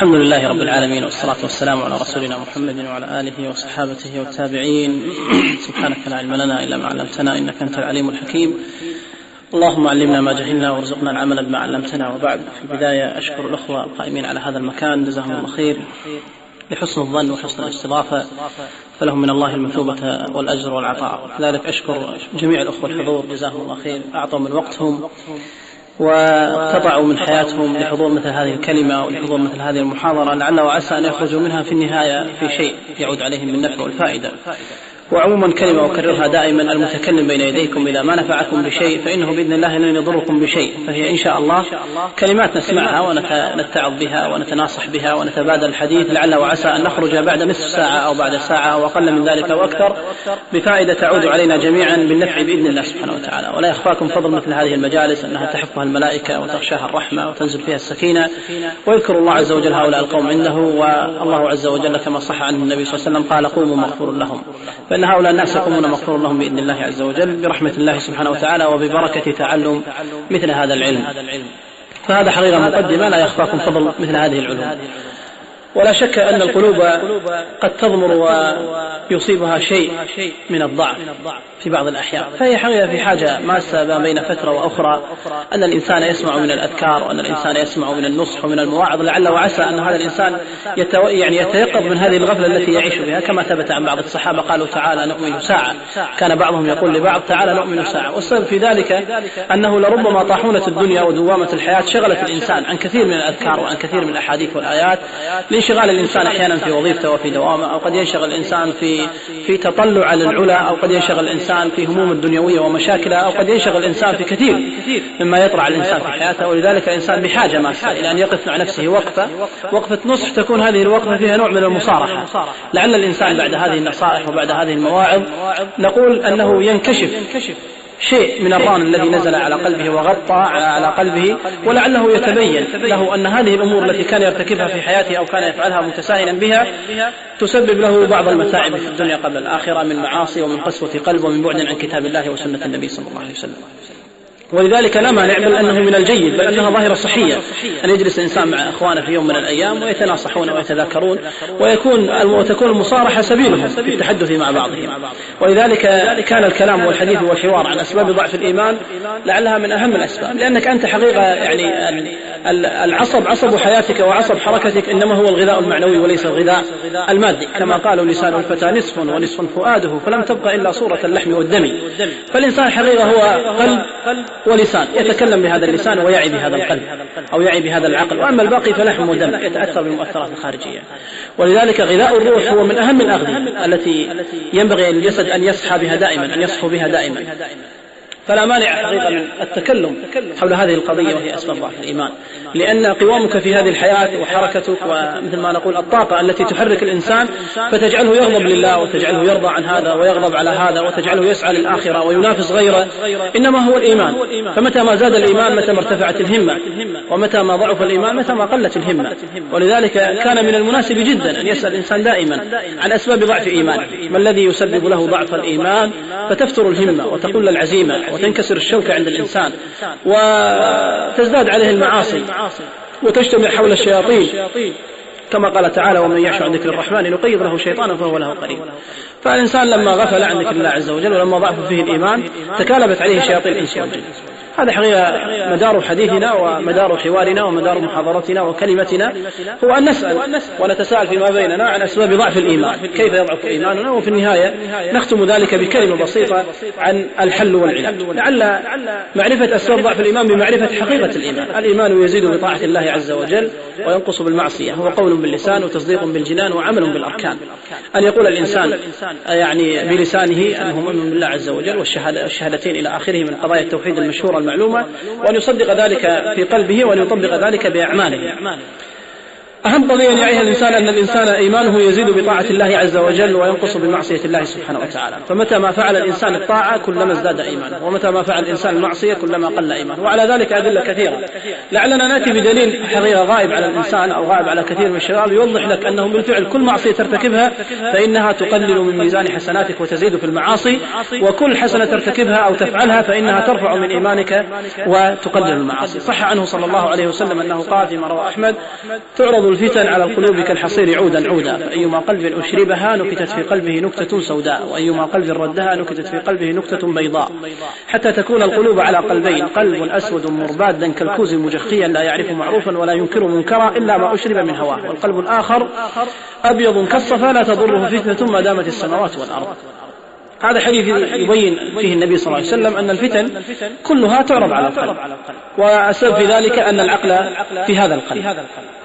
الحمد لله رب العالمين، والصلاة والسلام على رسولنا محمد وعلى آله وصحابته والتابعين. سبحانك لا علم لنا إلا ما علمتنا إنك أنت العليم الحكيم. اللهم علمنا ما جهلنا وارزقنا العمل بما علمتنا. وبعد، في البداية أشكر الأخوة القائمين على هذا المكان جزاهم الله خير لحسن الظن وحسن الاستضافة، فلهم من الله المثوبة والأجر والعطاء. كذلك أشكر جميع الأخوة الحضور جزاهم الله خير، أعطوا من وقتهم وقطعوا من حياتهم لحضور مثل هذه الكلمة ولحضور مثل هذه المحاضرة، لعل وعسى أن يخرجوا منها في النهاية في شيء يعود عليهم بالنفع والفائدة. وعموما كلمة أكررها دائما: المتكلم بين يديكم إذا ما نفعكم بشيء فإنه بإذن الله لن يضركم بشيء. فهي إن شاء الله كلمات نسمعها ونتعظ بها ونتناصح بها ونتبادل الحديث، لعل وعسى أن نخرج بعد نصف ساعة أو بعد ساعة أو أقل من ذلك أو أكثر بفائدة تعود علينا جميعا بالنفع بإذن الله سبحانه وتعالى. ولا يخفاكم فضل مثل هذه المجالس أنها تحفها الملائكة وتغشاها الرحمة وتنزل فيها السكينة، ويذكر الله عز وجل هؤلاء القوم عنده. والله عز وجل كما صح عنه النبي صلى الله عليه وسلم قال: قوموا مغفور لهم. فإن هؤلاء الناس يقومون مغفور لهم بإذن الله عز وجل برحمة الله سبحانه وتعالى وببركة تعلم مثل هذا العلم. فهذا حقيقة مقدمة، لا يخفاكم فضل مثل هذه العلوم. ولا شك أن القلوب قد تضمر ويصيبها شيء من الضعف في بعض الأحيان، فهي حقيقة في حاجة ماسة ما بين فترة وأخرى أن الإنسان يسمع من الأذكار، وأن الإنسان يسمع من النصح ومن المواعظ، لعل وعسى أن هذا الإنسان يتيقظ من هذه الغفلة التي يعيش بها. كما ثبت عن بعض الصحابة قالوا: تعالى نؤمن ساعة. كان بعضهم يقول لبعض: تعالى نؤمن ساعة. والسبب في ذلك أنه لربما طاحونة الدنيا ودوامة الحياة شغلت الإنسان عن كثير من الأذكار وعن كثير من الأحاديث والآيات، لانشغال الإنسان أحيانا في وظيفته وفي دوامه، أو قد ينشغل الإنسان في تطلع على العلا، أو قد ينشغل الإنسان في هموم الدنيوية ومشاكلها، أو قد ينشغل الإنسان في كثير مما يطرع الإنسان في حياته. ولذلك الإنسان بحاجة ماسة إلى أن يقف مع نفسه وقفة نصح، تكون هذه الوقفة فيها نوع من المصارحة. لعل الإنسان بعد هذه النصائح وبعد هذه المواعظ نقول أنه ينكشف شيء من الران الذي نزل على قلبه وغطى على قلبه، ولعله يتبين له أن هذه الأمور التي كان يرتكبها في حياته أو كان يفعلها متساهلا بها تسبب له بعض المتاعب في الدنيا قبل الآخرة، من معاصي ومن قسوة قلب ومن بعد عن كتاب الله وسنة النبي صلى الله عليه وسلم. ولذلك لا مانع، بل أنه من الجيد، بل أنها ظاهرة صحية أن يجلس الإنسان مع أخوانه في يوم من الأيام ويتناصحون ويتذاكرون، وتكون المصارحة سبيلهم في التحدث مع بعضهم. ولذلك كان الكلام والحديث والحوار عن أسباب ضعف الإيمان لعلها من أهم الأسباب، لأنك أنت حقيقة يعني عصب حياتك وعصب حركتك إنما هو الغذاء المعنوي وليس الغذاء المادي. كما قالوا: لسان الفتى نصف ونصف فؤاده، فلم تبقى إلا صورة اللحم والدم. فالإنسان حقيقة هو قلب ولسان، يتكلم بهذا اللسان ويعي بهذا القلب أو يعي بهذا العقل، وأما الباقي فلحم ودم يتأثر بالمؤثرات الخارجية. ولذلك غذاء الروح هو من أهم الأغذية التي ينبغي للجسد أن يصحى بها دائما، أن يصحو بها دائما. فلا مانع حقيقة من التكلم حول هذه القضية وهي أسباب ضعف الإيمان، لأن قوامك في هذه الحياة وحركتك ومثل ما نقول الطاقة التي تحرك الإنسان فتجعله يغضب لله وتجعله يرضى عن هذا ويغضب على هذا وتجعله يسعى للآخرة وينافس غيره، إنما هو الإيمان. فمتى ما زاد الإيمان متى ما ارتفعت الهمة، ومتى ما ضعف الإيمان متى ما قلت الهمة. ولذلك كان من المناسب جدا أن يسأل الإنسان دائما عن أسباب ضعف إيمانه، ما الذي يسبب له ضعف الإيمان، فتفتر الهمة وتقل العزيمة وتنكسر الشوكة عند الإنسان وتزداد عليه المعاصي وتجتمع حول الشياطين، كما قال تعالى: ومن يعش عن ذكر الرحمن نقيض له شيطانا فهو له قريب. فالإنسان لما غفل عن ذكر الله عز وجل ولما ضعف فيه الإيمان تكالبت عليه شياطين الإنس والجن. هذا حقيقة مدار حديثنا ومدار حوارنا ومدار محاضرتنا وكلمتنا هو أن نسأل ونتساءل فيما بيننا عن أسباب ضعف الإيمان، كيف يضعف إيماننا، وفي النهاية نختم ذلك بكلمة بسيطة عن الحل والعلاج. لعل معرفة أسباب ضعف الإيمان بمعرفة حقيقة الإيمان. الإيمان يزيد بطاعة الله عز وجل وينقص بالمعصية، هو قول باللسان وتصديق بالجنان وعمل بالأركان. أن يقول الإنسان يعني بلسانه أنه مؤمن بالله عز وجل والشهادتين إلى آخره من قضايا التوحيد المشهورة المعلومة، وأن يصدق ذلك في قلبه وأن يطبق ذلك بأعماله. أهم قضية يعيها الإنسان أن الإنسان إيمانه يزيد بطاعة الله عز وجل وينقص بمعصية الله سبحانه وتعالى. فمتى ما فعل الإنسان الطاعة كلما ازداد إيمانه، ومتى ما فعل الإنسان المعصية كلما قل إيمانه. وعلى ذلك أدلة كثيرة، لعلنا نأتي بدليل حقيقة غائب على الإنسان أو غائب على كثير من الشباب يوضح لك أنه بالفعل كل معصية ترتكبها فإنها تقلل من ميزان حسناتك وتزيد في المعاصي، وكل حسنة ترتكبها أو تفعلها فإنها ترفع من إيمانك وتقلل المعاصي. صح عنه صلى الله عليه وسلم أنه قال فيما روى أحمد: تعرض الفتن على القلوب كالحصير عودا عودا، فأيما قلب أشربها نكتت في قلبه نكتة سوداء، وأيما قلب ردها نكتت في قلبه نكتة بيضاء، حتى تكون القلوب على قلبين، قلب أسود مربادا كالكوز مجخيا لا يعرف معروفا ولا ينكر منكرا إلا ما أشرب من هواه، والقلب الآخر أبيض كالصفا لا تضره فتنة ما دامت السماوات والأرض. هذا حديث يبين فيه النبي صلى الله عليه وسلم أن الفتن كلها تعرض على القلب، والسبب في ذلك أن العقل في هذا القلب،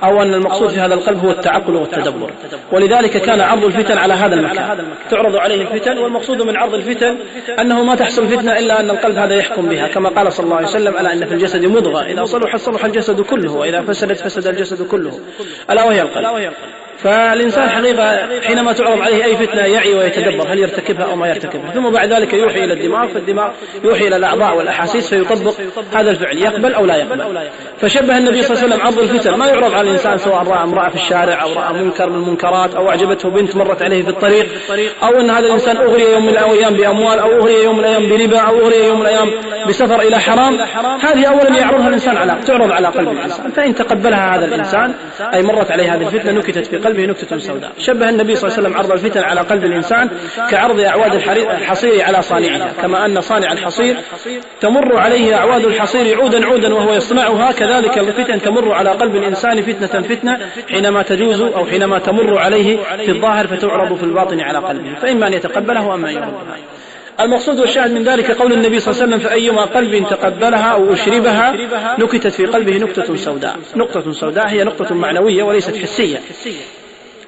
أو أن المقصود في هذا القلب هو التعقل والتدبر، ولذلك كان عرض الفتن على هذا المكان، تعرض عليه الفتن، والمقصود من عرض الفتن أنه ما تحصل فتنة إلا أن القلب هذا يحكم بها، كما قال صلى الله عليه وسلم: ألا إن في الجسد مضغة إذا صلحت صلح الجسد كله وإذا فسدت فسد الجسد كله، ألا وهي القلب. فالإنسان حقيقة حينما تعرض عليه أي فتنة يعي ويتدبر هل يرتكبها أو ما يرتكبها، ثم بعد ذلك يوحي إلى الدماغ، فالدماغ يوحي إلى الأعضاء والأحاسيس فيطبق هذا الفعل، يقبل أو لا يقبل. فشبه النبي صلى الله عليه وسلم عرض الفتن ما يعرض على الإنسان سواء رأى امرأة في الشارع أو رأى منكر من المنكرات أو أعجبته بنت مرت عليه في الطريق، أو أن هذا الإنسان أغري يوم من الأيام بأموال، أو أغري يوم من الأيام بربا، أو أغري يوم من الأيام بسفر إلى حرام. هذه أولا يعرضها الإنسان تعرض على قلب الإنسان، فإن تقبلها هذا الإنسان أي مرت عليه هذه الفتنة نكتت في قلبه نكتة سوداء. شبه النبي صلى الله عليه وسلم عرض الفتن على قلب الإنسان كعرض أعواد الحصير على صانعها، كما أن صانع الحصير تمر عليه أعواد الحصير عودا عودا وهو يصنعها، كذلك الفتن تمر على قلب الإنسان فتنة فتنة حينما تجوز أو حينما تمر عليه في الظاهر فتعرض في الباطن على قلبه، فإما أن يتقبله وأما أن يردها. المقصود والشاهد من ذلك قول النبي صلى الله عليه وسلم: فأيما قلب تقبلها أو أشربها نكتت في قلبه نكتة سوداء. نقطة سوداء هي نقطة معنوية وليست حسية.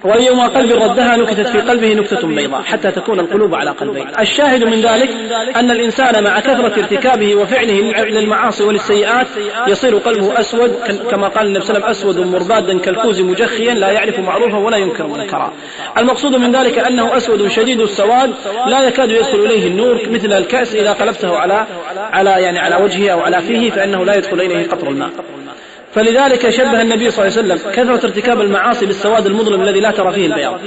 وأيما قلب ردها نكتت في قلبه نكتة بيضاء، حتى تكون القلوب على قلبين. الشاهد من ذلك أن الإنسان مع كثرة ارتكابه وفعله للمعاصي وللسيئات يصير قلبه أسود، كما قال النبي صلى الله عليه وسلم: أسود مربادا كالكوز مجخيا لا يعرف معروفا ولا ينكر منكرا. المقصود من ذلك أنه أسود شديد السواد لا يكاد يدخل إليه النور، مثل الكأس إذا قلبته على وجهه أو على فيه فإنه لا يدخل إليه قطر الماء. فلذلك شبه النبي صلى الله عليه وسلم كثرة ارتكاب المعاصي بالسواد المظلم الذي لا ترى فيه البياض،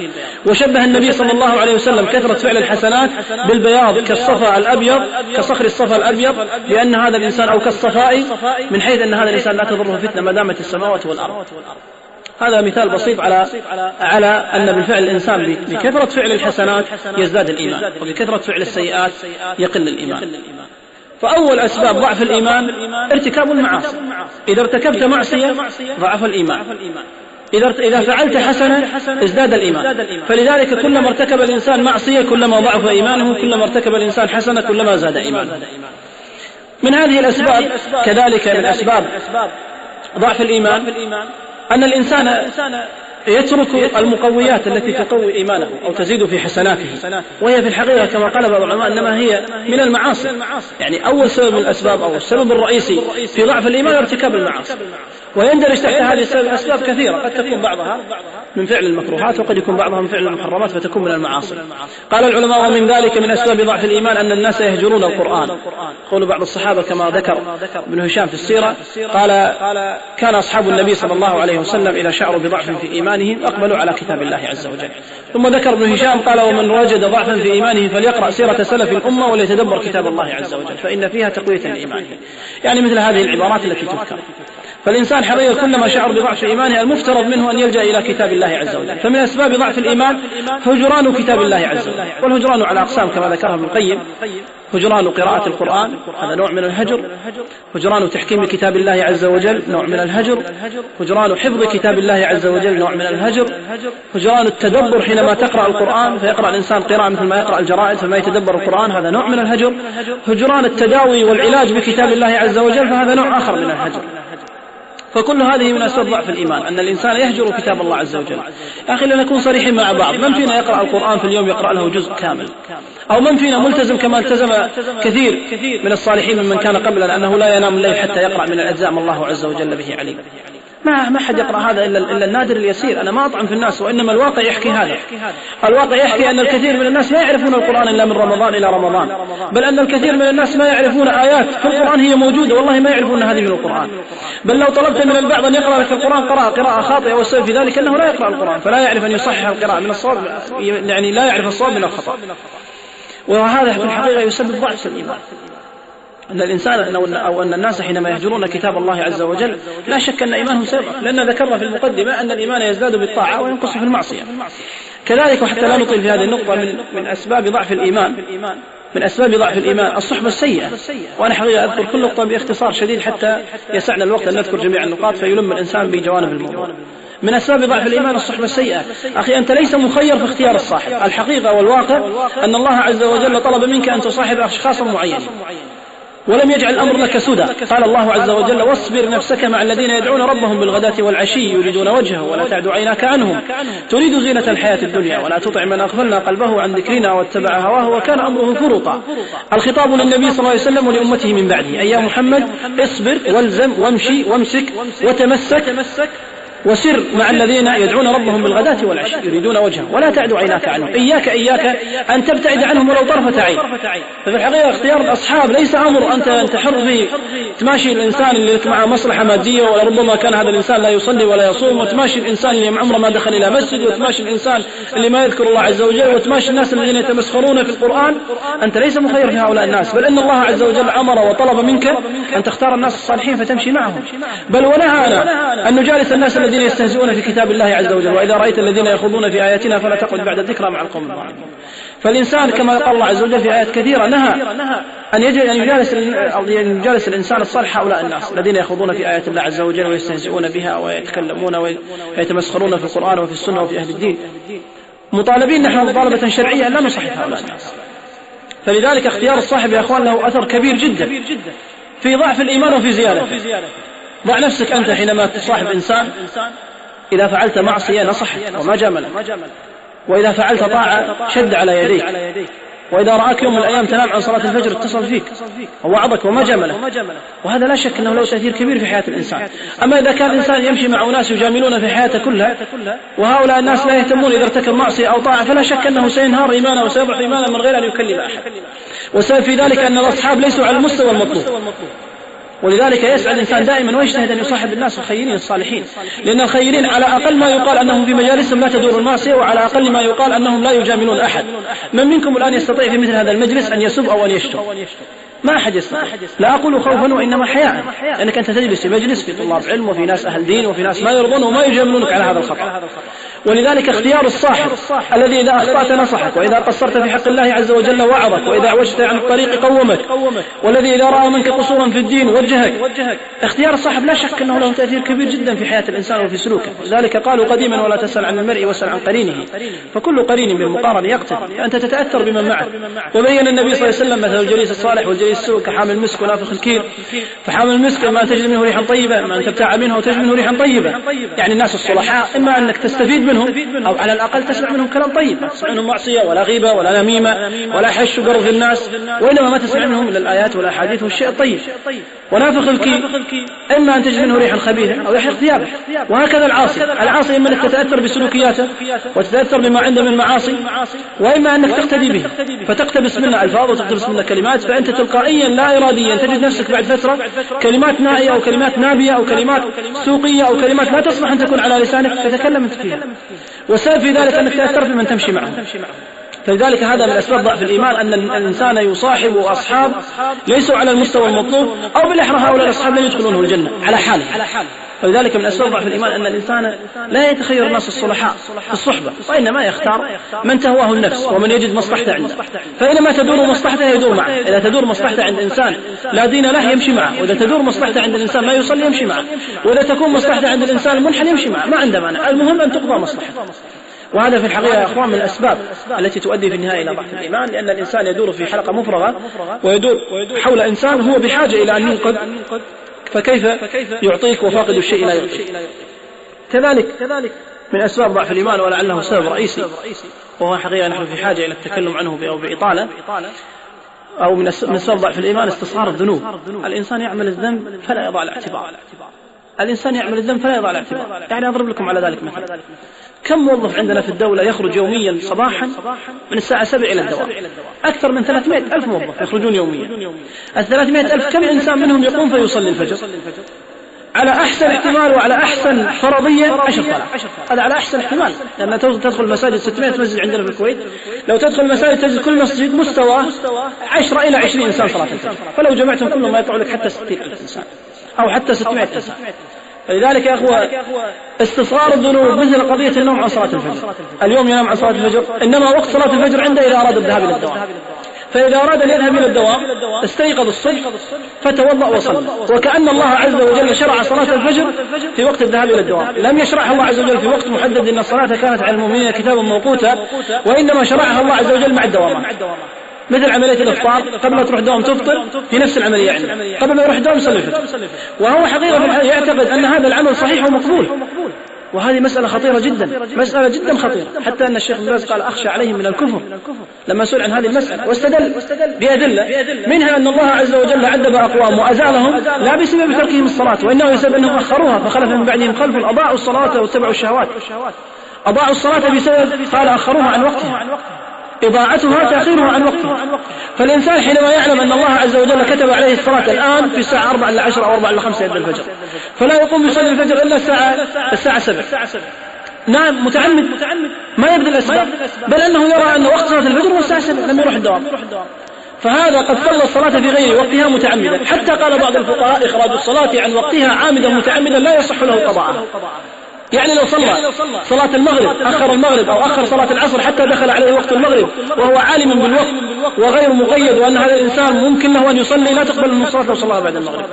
وشبه النبي صلى الله عليه وسلم كثرة فعل الحسنات بالبياض كالصفا الأبيض، كصخر الصفا الأبيض، لأن هذا الإنسان أو كالصفاء، من حيث أن هذا الإنسان لا تضره فتنة ما دامت السماوات والأرض. هذا مثال بسيط على أن بالفعل الإنسان بكثرة فعل الحسنات يزداد الإيمان، وبكثرة فعل السيئات يقل الإيمان. فأول أسباب ضعف الإيمان ارتكاب المعاصي. إذا ارتكبت معصية ضعف الإيمان، إذا فعلت حسنة ازداد الإيمان. فلذلك كلما ارتكب الإنسان معصية كلما ضعف إيمانه، كلما ارتكب الإنسان حسنة كلما زاد إيمانه. من هذه الأسباب كذلك من أسباب ضعف الإيمان أن الإنسان يترك المقويات التي تقوي إيمانه أو تزيد في حسناته، وهي في الحقيقة كما قال بعض العلماء إنما هي من المعاصي. يعني أول سبب من الأسباب أو السبب الرئيسي في ضعف الإيمان ارتكاب المعاصي، ويندرج تحت هذه الأسباب كثيرة، قد تكون بعضها من فعل المكروهات وقد يكون بعضها من فعل المحرمات فتكون من المعاصي. قال العلماء: ومن ذلك من أسباب ضعف الإيمان أن الناس يهجرون القرآن. قول بعض الصحابة كما ذكر ابن هشام في السيرة قال: كان أصحاب النبي صلى الله عليه وسلم إذا شعروا بضعف في إيمانهم أقبلوا على كتاب الله عز وجل. ثم ذكر ابن هشام قال: ومن وجد ضعفا في إيمانه فليقرأ سيرة سلف الأمة وليتدبر كتاب الله عز وجل فإن فيها تقوية لإيمانه. يعني مثل هذه العبارات التي تذكر. فالإنسان حقيقة كلما شعر بضعف إيمانه المفترض منه أن يلجأ إلى كتاب الله عز وجل. فمن أسباب ضعف الإيمان هجران كتاب الله عز وجل، والهجران على أقسام كما ذكرها ابن القيم: هجران قراءة القرآن هذا نوع من الهجر، هجران تحكيم كتاب الله عز وجل نوع من الهجر، هجران حفظ كتاب الله عز وجل نوع من الهجر، هجران التدبر حينما تقرأ القرآن فيقرأ الإنسان قراءة مثل ما يقرأ الجرائد فما يتدبر القرآن هذا نوع من الهجر، هجران التداوي والعلاج بكتاب الله عز وجل فهذا نوع آخر من الهجر. فكل هذه من أسباب ضعف الإيمان أن الإنسان يهجر كتاب الله عز وجل. يا أخي لنكون صريحين مع بعض، من فينا يقرأ القرآن في اليوم يقرأ له جزء كامل؟ أو من فينا ملتزم كما التزم كثير من الصالحين ممن كان قبلنا أنه لا ينام الليل حتى يقرأ من الأجزاء ما الله عز وجل به عليم؟ ما حد يقرأ هذا إلا النادر اليسير. أنا ما أطعن في الناس، وإنما الواقع يحكي هذا. الواقع يحكي أن الكثير من الناس لا يعرفون القرآن إلا من رمضان إلى رمضان، بل أن الكثير من الناس ما يعرفون آيات في القرآن هي موجودة والله ما يعرفون هذه من القرآن. بل لو طلبت من البعض أن يقرأ لك القرآن قراءة خاطئة، والسبب في ذلك أنه لا يقرأ القرآن فلا يعرف أن يصحح القراءة من الصواب، يعني لا يعرف الصواب من الخطأ، وهذا في الحقيقة يسبب ضعف الإيمان. أن الإنسان أو أن الناس حينما يهجرون كتاب الله عز وجل لا شك أن إيمانهم سيضعف، لأن ذكرنا في المقدمة أن الإيمان يزداد بالطاعة وينقص في المعصية. كذلك وحتى لا نطيل في هذه النقطة من أسباب ضعف الإيمان الصحبة السيئة. وأنا حقيقة أذكر كل نقطة باختصار شديد حتى يسعنا الوقت أن نذكر جميع النقاط فيلم الإنسان بجوانب الموضوع. من أسباب ضعف الإيمان الصحبة السيئة. أخي أنت ليس مخير في اختيار الصاحب، الحقيقة والواقع أن الله عز وجل طلب منك أن تصاحب أشخاصا معينين ولم يجعل الأمر لك سدى. قال الله عز وجل واصبر نفسك مع الذين يدعون ربهم بالغداة والعشي يريدون وجهه ولا تعد عيناك عنهم تريد زينة الحياة الدنيا ولا تطع من أغفلنا قلبه عن ذكرنا واتبع هواه وكان أمره فرطا. الخطاب للنبي صلى الله عليه وسلم ولأمته من بعده أي يا محمد اصبر والزم وامشي وامسك وتمسك وسر مع الذين يدعون ربهم بالغداة والعشي يريدون وجهه ولا تعد عيناك عنهم. إياك أن تبتعد عنهم ولو طرفة عين. ففي الحقيقة اختيار الأصحاب ليس أمر أنت حر فيه تماشي الإنسان اللي معه مصلحة مادية ولربما كان هذا الإنسان لا يصلي ولا يصوم، وتماشي الإنسان اللي عمره ما دخل إلى مسجد، وتماشي الإنسان اللي ما يذكر الله عز وجل، وتماشي الناس الذين يتمسخرون في القرآن. أنت ليس مخير في هؤلاء الناس، بل إن الله عز وجل أمر وطلب منك أن تختار الناس الصالحين فتمشي معهم، بل ونهانا أن نجالس الناس الذين يستهزئون في كتاب الله عز وجل. وإذا رأيت الذين يخوضون في آياتنا فلا تقعد بعد الذكرى مع القوم الظالمين. فالإنسان كما قال الله عز وجل في آيات كثيرة نهى أن يجالس الإنسان الصالح هؤلاء الناس الذين يخوضون في آيات الله عز وجل ويستهزئون بها ويتكلمون ويتمسخرون في القرآن وفي السنة وفي أهل الدين. مطالبين نحن مطالبة شرعية لا نصحب هؤلاء الناس. فلذلك اختيار الصاحب يا أخوان له أثر كبير جدا في ضعف الإيمان وفي زيادته. ضع نفسك أنت حينما تصاحب إنسان إذا فعلت معصية نصحك وما جاملك، وإذا فعلت طاعة شد على يديك، وإذا رآك يوم من الأيام تنام عن صلاة الفجر اتصل فيك ووعظك وما جاملك. وهذا لا شك أنه له تأثير كبير في حياة الإنسان. أما إذا كان الإنسان يمشي مع ناس يجاملون في حياته كلها وهؤلاء الناس لا يهتمون إذا ارتكب معصية أو طاعة فلا شك أنه سينهار إيمانه وسيضعف إيمانه من غير أن يكلم أحد. وسبب في ذلك أن الأصحاب ليسوا على المستوى المطلوب. ولذلك يسعى الإنسان دائما ويجتهد أن يصاحب الناس الخيرين الصالحين، لأن الخيرين على أقل ما يقال أنهم في مجالسهم لا تدور المعصية، وعلى أقل ما يقال أنهم لا يجاملون أحد. من منكم الآن يستطيع في مثل هذا المجلس أن يسب أو أن يشتم؟ ما أحد يستطيع. لا أقول خوفا وإنما حياء، لأنك أنت تجلس في مجلس في طلاب علم وفي ناس أهل دين وفي ناس ما يرضون وما يجاملونك على هذا الخطأ. ولذلك اختيار الصاحب الذي إذا أخطأت نصحك، وإذا قصرت في حق الله عز وجل وعظك، وإذا عوجت عن الطريق قومك، والذي إذا رأى منك قصورا في الدين وجهك. اختيار الصاحب لا شك أنه له تأثير كبير جدا في حياة الإنسان وفي سلوكه. لذلك قالوا قديما ولا تسأل عن المرء واسأل عن قرينه، فكل قرين بالمقارنة يقتل، فأنت تتأثر بمن معك. وبين النبي صلى الله عليه وسلم مثل الجليس الصالح والجليس السوء كحامل المسك ونافخ الكير. فحامل المسك إما أن تجد منه ريحا طيبة، إما أن تبتاع منه وتجد منه ريحا طيبة. يعني الناس الصلحاء إما أنك تستفيد منهم أو على الأقل تسمع منهم كلام طيب، ما تسمع منهم معصية ولا غيبة ولا نميمة ولا حش وقرض الناس، وإنما ما تسمع منهم إلا الآيات والأحاديث والشيء الطيب. ونافخ الكير إما أن تجد منه ريحا خبيثة أو يحرق ثيابه. وهكذا العاصي إما أنك تتأثر بسلوكياته وتتأثر بما عنده من معاصي، وإما أنك تقتدي به فتقتبس منه ألفاظ وتقتبس منه كلمات، فأنت تلقائيا لا إراديا تجد نفسك بعد فترة كلمات نائية أو كلمات نابية أو كلمات سوقية أو كلمات لا تصلح أن تكون على لسانك تتكلم فيها. وسبب في ذلك أنك تأثرت بمن تمشي معه. فلذلك هذا من أسباب ضعف الإيمان أن الإنسان يصاحب أصحاب ليسوا على المستوى المطلوب، أو بالأحرى هؤلاء الأصحاب لا يدخلونه الجنة على حاله. فلذلك من أسباب ضعف الإيمان أن الإنسان لا يتخير الناس الصلحاء في الصحبة، وإنما يختار من تهواه النفس ومن يجد مصلحته عنده. فإنما تدور مصلحته يدور معه. إذا تدور مصلحته عند إنسان لا دين له يمشي معه، وإذا تدور مصلحته عند الإنسان لا يصلي يمشي معه، وإذا تكون مصلحته عند الإنسان المنحل يمشي معه، ما عنده مانع، المهم أن تقضى مصلحته. وهذا في الحقيقة يا أخوان من الأسباب التي تؤدي في النهاية إلى ضعف الإيمان، لأن الإنسان يدور في حلقة مفرغة ويدور حول إنسان هو بحاجة إلى أن ينقذ، فكيف يعطيك وفاقد الشيء لا يعطيك. كذلك من أسباب ضعف الإيمان ولعله سبب رئيسي، وهو حقيقة نحن في حاجة إلى التكلم عنه أو بإطالة، أو من أسباب ضعف الإيمان استصغار الذنوب. الإنسان يعمل الذنب فلا يضع الاعتبار. الإنسان يعمل الذنب فلا يضع الاعتبار. يعني أضرب لكم على ذلك مثلا، كم موظف عندنا في الدولة يخرج يوميا صباحا من الساعة 7 إلى الدوام؟ أكثر من 300,000 موظف يخرجون يوميا. 300,000 كم إنسان منهم يقوم فيصلي الفجر؟ على أحسن احتمال وعلى أحسن فرضية 10 صلاة. هذا على أحسن احتمال، لأن تدخل مساجد 600 مسجد عندنا في الكويت، لو تدخل مساجد تجد كل مسجد مستوى 10 إلى 20 إنسان صلاة الفجر، فلو جمعتهم كلهم ما يطلع لك حتى 60,000 إنسان أو حتى 600 إنسان. فلذلك يا أخوة استصغار الذنوب مثل قضية النوم عن صلاة الفجر. اليوم ينام عن صلاة الفجر، إنما وقت صلاة الفجر عنده إذا أراد الذهاب إلى الدوام، فإذا أراد أن يذهب إلى الدوام استيقظ الصبح فتوضأ وصلى، وكأن الله عز وجل شرع صلاة الفجر في وقت الذهاب إلى الدوام، لم يشرعها الله عز وجل في وقت محدد إن الصلاة كانت على المؤمنين كتابا موقوتا، وإنما شرعها الله عز وجل مع الدوامات. مثل عملية الإفطار، قبل ما تروح دوام تفطر في نفس العملية عنده، قبل ما يروح دوام يصلي الفجر، وهو حقيقة يعتقد أن هذا العمل صحيح ومقبول، وهذه مسألة خطيرة جدا، مسألة جدا خطيرة، حتى أن الشيخ ابن باز قال أخشى عليهم من الكفر لما سئل عن هذه المسألة، واستدل بأدلة منها أن الله عز وجل عذب أقوام وأزالهم لا بسبب تركهم الصلاة، وإنه بسبب أنهم أخروها، فخلف من بعدهم خلف أضاعوا الصلاة واتبعوا الشهوات. أضاعوا الصلاة بسبب قال أخروها عن وقتها، إضاعتها تأخيرها عن وقتها. فالإنسان حينما يعلم أن الله عز وجل كتب عليه الصلاة الآن في الساعة 4 إلى 10 أو 4 إلى 5 يد الفجر، فلا يقوم يصلي الفجر إلا الساعة 7. نعم متعمد ما يبذل الأسباب، بل أنه يرى أن وقت صلاة الفجر هو الساعة 7 لم يروح الدوام، فهذا قد صلى الصلاة في غير وقتها متعمدا، حتى قال بعض الفقهاء إخراج الصلاة عن وقتها عامدا متعمدا لا يصح له قضاءها. يعني لو صلى صلاة المغرب أخر المغرب أو أخر صلاة العصر حتى دخل عليه وقت المغرب وهو عالم بالوقت وغير مقيد وأن هذا الإنسان ممكن له أن يصلي، لا تقبل من الصلاة لو صلاها بعد المغرب،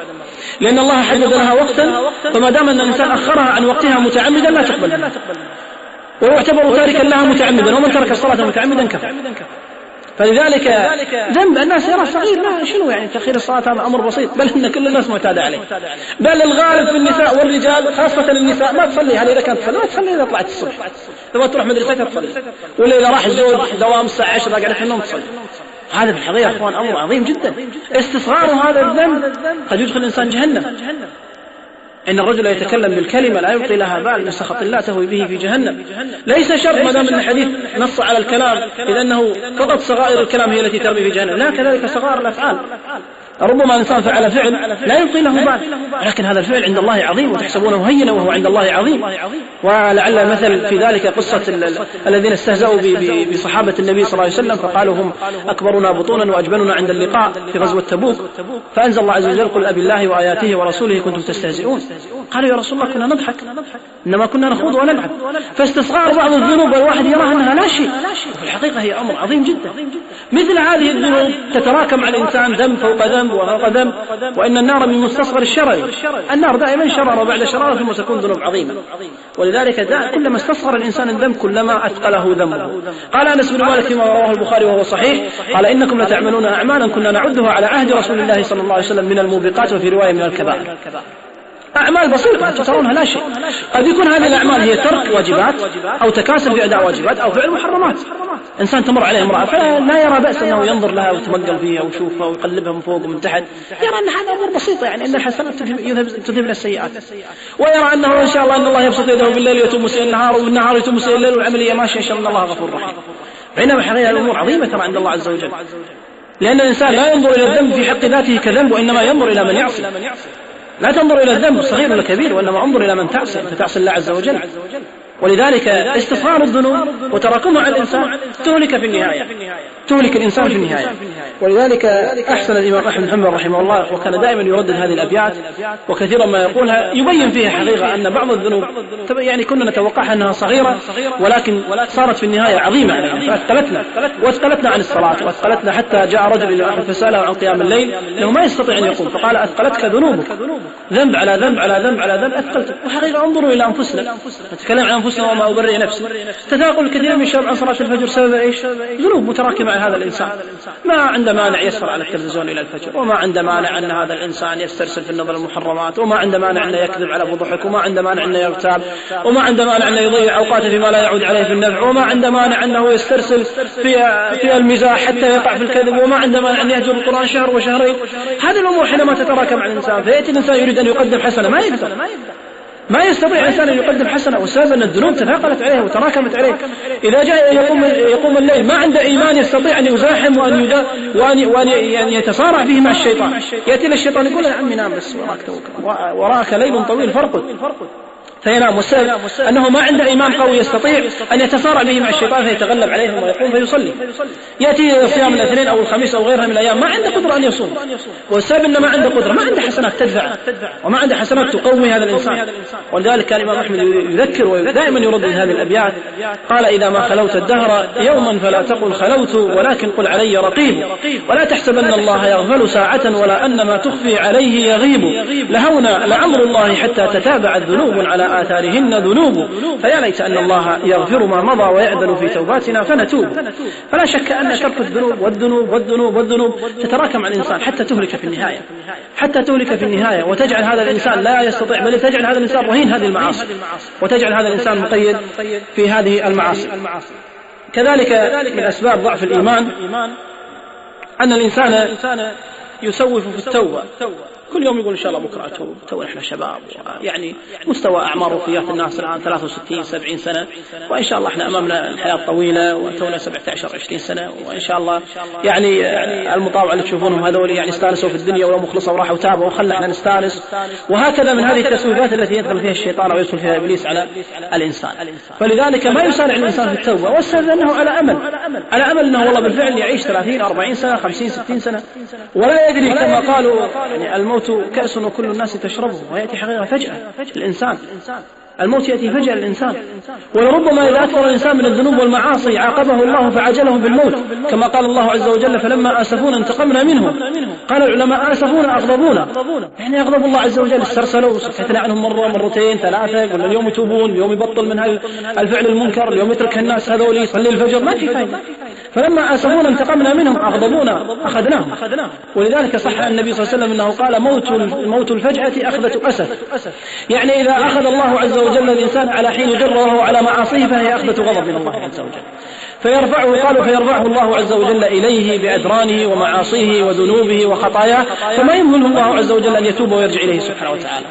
لأن الله حدد لها وقتا، فما دام أن الإنسان أخرها عن وقتها متعمدا لا تقبل منه، ويعتبر تاركا لها متعمدا، ومن ترك الصلاة متعمدا كفر. فلذلك ذنب الناس يرى صغير، لا شنو يعني تأخير الصلاة هذا أمر بسيط، بل إن كل الناس معتادة عليه، بل الغالب في النساء والرجال خاصة النساء ما تصلي، هل إذا كانت تصلي ما تصلي إذا طلعت الصبح، لما تروح مدرستها تصلي، ولا إذا راح الزوج دوام الساعة 10 قاعدة في النوم تصلي. هذا في الحقيقة أخوان أمر عظيم جدا، استصغار هذا الذنب قد يدخل الإنسان جهنم. إن الرجل يتكلم بالكلمة لا يلقي لها بال من سخط الله تهوي به في جهنم. ليس شرط ما دام الحديث نص على الكلام إذا أنه فقط صغائر الكلام هي التي ترمي في جهنم، لا، كذلك صغائر الأفعال. ربما الإنسان فعل فعل لا يلقي له بال، لكن هذا الفعل عند الله عظيم وتحسبونه هينا وهو عند الله عظيم. ولعل مثل في ذلك قصة الذين استهزأوا بصحابة النبي صلى الله عليه وسلم فقالوا هم أكبرنا بطونا وأجبننا عند اللقاء في غزوة تبوك، فأنزل الله عز وجل قل أبي الله وآياته ورسوله كنتم تستهزئون. قالوا يا رسول الله كنا نضحك، إنما كنا نخوض ونلعب. فاستصغار بعض الذنوب والواحد يراها أنها لا شيء، وفي الحقيقة هي أمر عظيم جدا. مثل هذه الذنوب تتراكم على الإنسان ذنب فوق ذنب وفوق ذنب، وإن النار من مستصغر الشرر، النار دائما شرر وبعد شرر ثم تكون ذنوب عظيمة، ولذلك كلما استصغر الإنسان الذنب كلما أثقله ذنبه. قال أنس بن مالك فيما رواه البخاري وهو صحيح قال إنكم لتعملون أعمالا كنا نعدها على عهد رسول الله صلى الله عليه وسلم من الموبقات، وفي رواية من الكبائر. أعمال بسيطة ترونها لا شيء، قد يكون هذه الأعمال هي ترك واجبات أو تكاسل في أداء واجبات أو فعل محرمات. إنسان تمر عليه امرأة فلا يرى بأس أنه ينظر لها ويتمقل فيها ويشوفها ويقلبها من فوق ومن تحت، يرى أن هذا أمور بسيطة، يعني أن الحسنات تذهب السيئات، ويرى أنه إن شاء الله أن الله يبسط يده بالليل ويتم مسيء النهار وبالنهار يتم مسيء الليل، والعملية ماشية إن شاء الله غفور رحيم. بينما حقيقة الأمور عظيمة ترى عند الله عز وجل، لأن الإنسان لا ينظر إلى الذنب في حق ذاته كذنب، وإنما ينظر إلى من يعصي. لا تنظر إلى الذنب صغير ولا كبير، وإنما انظر إلى من تعصي، أنت تعصي الله عز وجل. ولذلك استصغار الذنوب وتراكمها على الإنسان تهلك في النهاية، تهلك الإنسان في النهاية. ولذلك أحسن الإمام أحمد بن حنبل رحمه الله، وكان دائما يردد هذه الأبيات وكثيرا ما يقولها، يبين فيها حقيقة أن بعض الذنوب يعني كنا نتوقعها أنها صغيرة ولكن صارت في النهاية عظيمة علينا، فأثقلتنا عن الصلاة، وأثقلتنا حتى جاء رجل إلى أحد فسأله عن قيام الليل أنه ما يستطيع أن يقوم، فقال أثقلتك ذنوبك، ذنب على ذنب على ذنب على ذنب أثقلتك. وحقيقة انظروا إلى أنفسنا، نتكلم عن أنفسنا وما أبرئ نفسي، تثاقل الكثير من الشباب عن صلاة الفجر سبب إيش؟ ذنوب متراكمة على هذا الإنسان. ما عنده مانع يسهر على التلفزيون إلى الفجر، وما عنده مانع أن هذا الإنسان يسترسل في النظر المحرمات، وما عنده مانع أن يكذب على فضحك، وما عنده مانع أن يغتاب، وما عنده مانع أن يضيع أوقاته فيما لا يعود عليه في النفع، وما عنده مانع أنه يسترسل في المزاح حتى يقع في الكذب، وما عنده مانع أن يهجر القرآن شهر وشهرين. هذه الأمور حينما تتراكم على الإنسان فيأتي الإنسان يريد أن يقدم حسنة ما يقدر، ما يستطيع الإنسان أن يقدم حسنة، والسبب أن الذنوب تثاقلت عليه وتراكمت عليه. إذا جاء يقوم الليل ما عنده إيمان يستطيع أن يزاحم وأن يتصارع فيه مع الشيطان، يأتي الشيطان يقول يا عمي نام بس وراك ليل طويل فرقد، فينام. والسبب أنه ما عنده إيمان قوي يستطيع أن يتصارع به مع الشيطان فيتغلب عليه ثم يقوم فيصلي. يأتي صيام الاثنين أو الخميس أو غيرها من الأيام ما عنده قدرة أن يصوم، والسبب أنه ما عنده قدرة، ما عنده حسنات تدفع وما عنده حسنات تقوي هذا الإنسان. ولذلك كان الإمام أحمد يذكر ودائما يردد هذه الأبيات، قال إذا ما خلوت الدهر يوما فلا تقل خلوت ولكن قل علي رقيب، ولا تحسبن الله يغفل ساعة ولا أن ما تخفي عليه يغيب، لهونا لعمر الله حتى تتابعت ذنوب على آثارهن ذنوب، فيا ليت أن الله يغفر ما مضى ويعدل في توباتنا فنتوب. فلا شك أن ترك الذنوب والذنوب والذنوب والذنوب تتراكم على الإنسان حتى تهلك في النهاية، وتجعل هذا الإنسان لا يستطيع، بل تجعل هذا الإنسان رهين هذه المعاصي، وتجعل هذا الإنسان مقيد في هذه المعاصي. كذلك من أسباب ضعف الإيمان أن الإنسان يسوف في التوبة، كل يوم يقول إن شاء الله بكرة أتوب، تو إحنا شباب، يعني مستوى أعمار وفيات الناس الآن 63-70 سنة، وإن شاء الله إحنا أمامنا الحياة طويلة وتونا 17-20 سنة، وإن شاء الله يعني المطاوعة اللي تشوفونهم هذول يعني استانسوا في الدنيا ولو مخلصوا وراحوا وتابوا وخلنا إحنا نستانس. وهكذا من هذه التسويفات التي يدخل فيها الشيطان أو يدخل فيها إبليس على الإنسان. فلذلك ما يسارع الإنسان في التوبة، والسبب أنه على أمل أنه والله بالفعل يعيش 30-40 سنة 50-60 سنة، ولا يدري كما قالوا يعني الموت كأس وكل الناس تشربه، ويأتي حقيقة فجأة الإنسان، الموت يأتي فجأة للإنسان. ولربما إذا أكثر الإنسان من الذنوب والمعاصي عاقبه الله فعجله بالموت، كما قال الله عز وجل فلما آسفونا انتقمنا منهم. قال العلماء آسفونا أغضبونا، يعني يغضب الله عز وجل، استرسلوا سكتنا عنهم مرة مرتين ثلاثة، قلنا اليوم يتوبون، اليوم يبطل من الفعل المنكر، اليوم يترك الناس هذول يصلي الفجر، ما في فائدة. فلما آسفونا انتقمنا منهم أغضبونا أخذناهم. ولذلك صح النبي صلى الله عليه وسلم أنه قال موت الفجأة أخذة أسف، يعني إذا أخذ الله عز وجل الإنسان على حين جر وهو على معاصيه فهي أخذة غضب من الله عز وجل، فيرفعه الله عز وجل إليه بأدرانه ومعاصيه وذنوبه وخطاياه، فما يمهله الله عز وجل أن يتوب ويرجع إليه سبحانه وتعالى،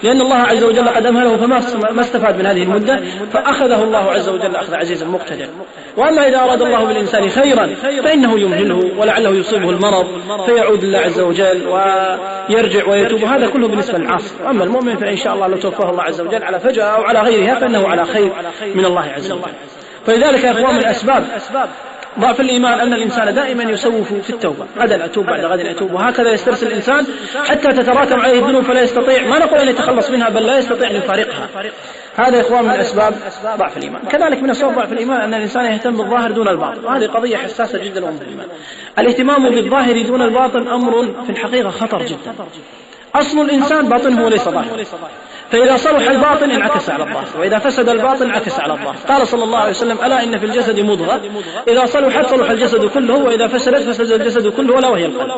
لأن الله عز وجل قد أمهله فما استفاد من هذه المدة، فأخذه الله عز وجل أخذ عزيز مقتدر. وأما إذا أراد الله بالإنسان خيرا فإنه يمهله ولعله يصيبه المرض فيعود الله عز وجل ويرجع ويتوب، هذا كله بالنسبة للعاصي. وأما المؤمن فإن شاء الله لو توفاه الله عز وجل على فجأة أو على غيرها فإنه على خير من الله عز وجل. فلذلك يا أخوان من أسباب ضعف الإيمان أن الإنسان دائما يسوف في التوبة، غدا أتوب بعد غد أتوب، وهكذا يسترسل الإنسان حتى تتراكم عليه الذنوب فلا يستطيع، ما نقول أن يتخلص منها بل لا يستطيع أن يفارقها. هذا يا إخوان من أسباب ضعف الإيمان. كذلك من أسباب ضعف الإيمان أن الإنسان يهتم بالظاهر دون الباطن، وهذه قضية حساسة جدا ومهمة الإيمان. الاهتمام بالظاهر دون الباطن أمر في الحقيقة خطر جدا. أصل الإنسان باطنه وليس ظاهره، فإذا صلح الباطن انعكس على الظاهر، وإذا فسد الباطن انعكس على الظاهر. قال صلى الله عليه وسلم ألا إن في الجسد مضغة إذا صلحت صلح الجسد كله، وإذا فسدت فسد الجسد كله، ولا وهي القلب.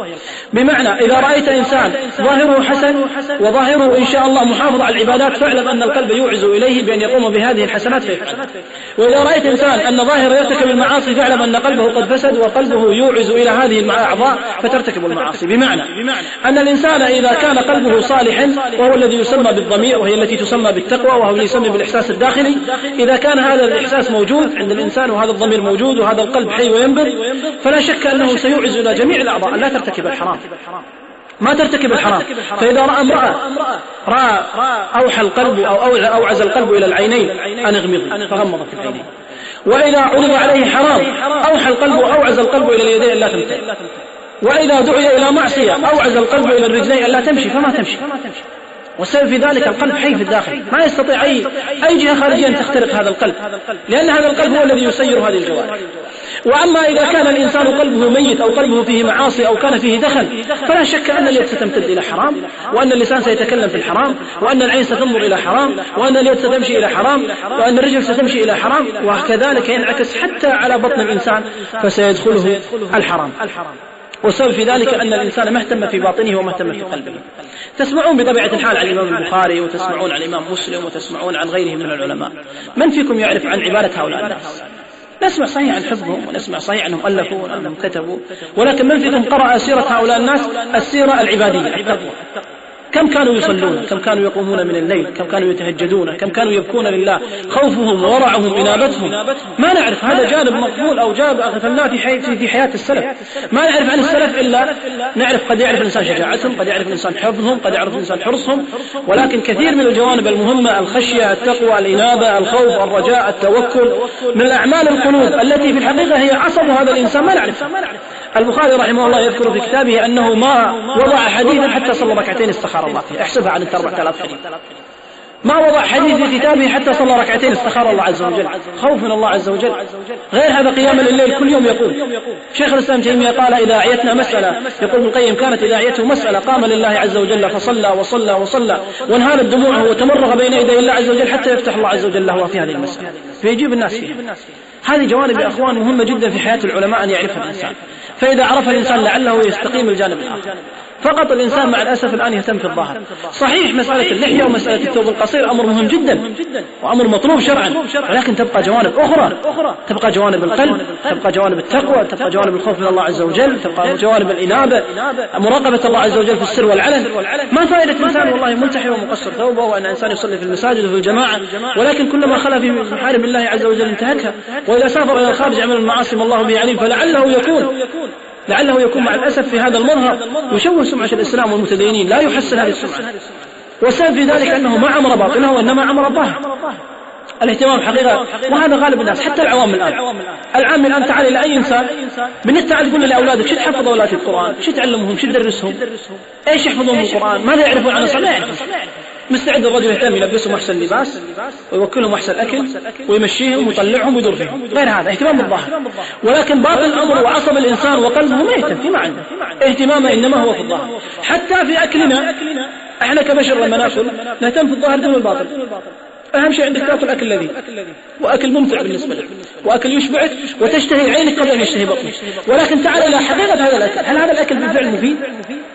بمعنى إذا رأيت إنسان ظاهره حسن وظاهره إن شاء الله محافظ على العبادات فاعلم أن القلب يوعز إليه بأن يقوم بهذه الحسنات فيفعل. وإذا رأيت إنسان أن ظاهره يرتكب المعاصي فاعلم أن قلبه قد فسد وقلبه يوعز إلى هذه الأعضاء فترتكب المعاصي. بمعنى أن الإنسان إذا كان قلبه صالحا وهو الذي يسمى بالضمير وهي التي تسمى بالتقوى وهو الذي يسمى بالإحساس الداخلي، إذا كان هذا الإحساس موجود عند الإنسان وهذا الضمير موجود وهذا القلب حي وينبض فلا شك أنه سيوعز إلى جميع الأعضاء أن لا ترتكب الحرام، ما ترتكب الحرام. فإذا رأى امرأة أوحى القلب أو أوعز القلب إلى العينين أن اغمضي فغمضت العينين، وإذا عرض عليه حرام أوحى القلب أوعز القلب إلى اليدين أن لا تمتثل، وإذا دعي إلى معصية أوعز القلب إلى الرجلين أن لا تمشي فما تمشي. والسبب في ذلك القلب حي في الداخل، ما يستطيع أي جهة خارجية أن تخترق هذا القلب، لأن هذا القلب هو الذي يسير هذه الجوارح. وأما إذا كان الإنسان قلبه ميت أو قلبه فيه معاصي أو كان فيه دخل فلا شك أن اليد ستمتد إلى حرام، وأن اللسان سيتكلم في الحرام، وأن العين ستنظر إلى حرام، وأن اليد ستمشي إلى حرام، وأن الرجل ستمشي إلى حرام، وكذلك ينعكس حتى على بطن الإنسان فسيدخله الحرام. والسبب في ذلك أن الإنسان مهتم في باطنه ومهتم في قلبه. تسمعون بطبيعة الحال عن الإمام البخاري وتسمعون عن الإمام مسلم وتسمعون عن غيره من العلماء، من فيكم يعرف عن عبادة هؤلاء الناس؟ نسمع صحيح عن حفظهم ونسمع صحيح أنهم ألفوا وأنهم كتبوا، ولكن من فيكم قرأ سيرة هؤلاء الناس السيرة العبادية التقوى؟ كم كانوا يصلون، كم كانوا يقومون من الليل، كم كانوا يتهجدون، كم كانوا يبكون لله، خوفهم وورعهم إنابتهم. ما نعرف هذا جانب مقبول أو جانب أغفلناه في حياة السلف. ما نعرف عن السلف إلا نعرف قد يعرف الإنسان شجاعتهم، قد يعرف الإنسان حفظهم، قد يعرف الإنسان حرصهم، ولكن كثير من الجوانب المهمة، الخشية، التقوى، الإنابة، الخوف، الرجاء، التوكل، من الأعمال القلوب التي في الحقيقة هي عصب هذا الإنسان ما نعرفها. البخاري رحمه الله يذكر في كتابه أنه ما وضع حديثا حتى صلى ركعتين استخار الله فيه. احسبها عن 4000 حديث. ما وضع حديث في كتابه حتى صلى ركعتين استخار الله عز وجل، خوف من الله عز وجل. غير هذا قيام الليل كل يوم يقول. شيخ الإسلام تيمية قال إذا أعيتنا مسألة، يقول ابن القيم كانت إذا أعيته مسألة قام لله عز وجل فصلى وصلى وصلى وانهالت دموعه وتمرغ بين يدي الله عز وجل حتى يفتح الله عز وجل له في هذه المسألة فيجيب الناس فيها. هذه جوانب يا أخوان مهمة جدا في حياة العلماء أن يعرفها الإنسان، فإذا عرف الإنسان لعله يستقيم الجانب الآخر. فقط الإنسان مع الأسف الآن يهتم في الظاهر. صحيح مسألة اللحية ومسألة الثوب القصير أمر مهم جدا وأمر مطلوب شرعا، ولكن تبقى جوانب أخرى، تبقى جوانب القلب، تبقى جوانب التقوى، تبقى جوانب الخوف من الله عز وجل، تبقى جوانب الإنابة، مراقبة الله عز وجل في السر والعلن. ما فائدة إنسان والله ملتحي ومقصر ثوبه وأن إنسان يصلي في المساجد وفي الجماعة، ولكن كلما خلا في محارم الله عز وجل انتهكها، وإذا سافر إلى الخارج عمل المعاصي والله به عليم، لعله يكون مع الأسف في هذا المظهر يشوه سمعة الإسلام والمتدينين، لا يحسن هذه السمعة. والسبب في ذلك أنه ما عمر باطنه وإنما عمر الظاهر. الاهتمام حقيقة، وهذا غالب الناس حتى العوام الآن. العام الآن تعال إلى أي إنسان بالنسبة تعال تقول لأولادك شو تحفظ أولادك القرآن، شو تعلمهم، شو تدرسهم، إيش يحفظون القرآن، ماذا يعرفون عن الصلاة؟ لا يعرفون. مستعد الرجل يهتم يلبسهم أحسن لباس ويوكلهم أحسن أكل ويمشيهم ويطلعهم ويدور فيهم، غير هذا اهتمام بالظاهر. ولكن باطن الأمر وعصب الإنسان وقلبه ما يهتم فيما عنده، اهتمامه إنما هو في الظاهر. حتى في أكلنا احنا كبشر لما نأكل نهتم في الظاهر دون الباطن. أهم شيء عندك تأكل أكل لذيذ وأكل ممتع بالنسبة لك وأكل يشبعك وتشتهي عينك قبل أن يشتهي بطنك. ولكن تعال إلى حقيقة هذا الأكل، هل هذا الأكل بالفعل مفيد؟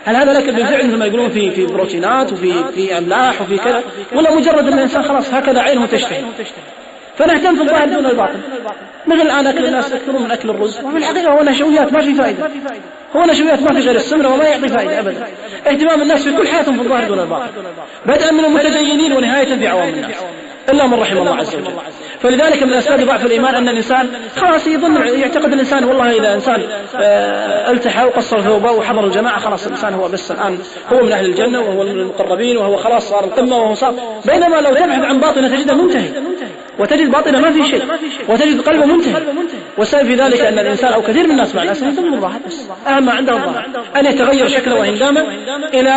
هل هذا الأكل بالفعل مثل ما يقولون في بروتينات وفي أملاح وفي كذا، ولا مجرد أن الإنسان خلاص هكذا عينه تشتهي؟ فنهتم في الظاهر دون الباطن. مثل الآن أكل الناس يكثرون من أكل الرز، وفي الحقيقة هو نشويات ما في فائدة، هو نشويات ما في غير السمنة وما يعطي فائدة أبدا. اهتمام الناس في كل حياتهم في الظاهر دون الباطن، بدءا من المتدينين ونهاية في عوام الناس إلا من رحم الله عز وجل. فلذلك من أسباب ضعف الإيمان أن الإنسان خلاص يعتقد الإنسان والله إذا إنسان التحى وقصر ثوبه وحضر الجماعة خلاص الإنسان هو بس الآن هو من أهل الجنة وهو من المقربين وهو خلاص صار القمة وهو صار. بينما لو تبحث عن باطنه تجده منتهي، وتجد باطنه ما في شيء، وتجد قلبه منتهي. والسبب في ذلك أن الإنسان أو كثير من الناس مع الأسف يهتم بالظاهر بس، أهم ما عنده الظاهر، أن يتغير شكله وهندامه إلى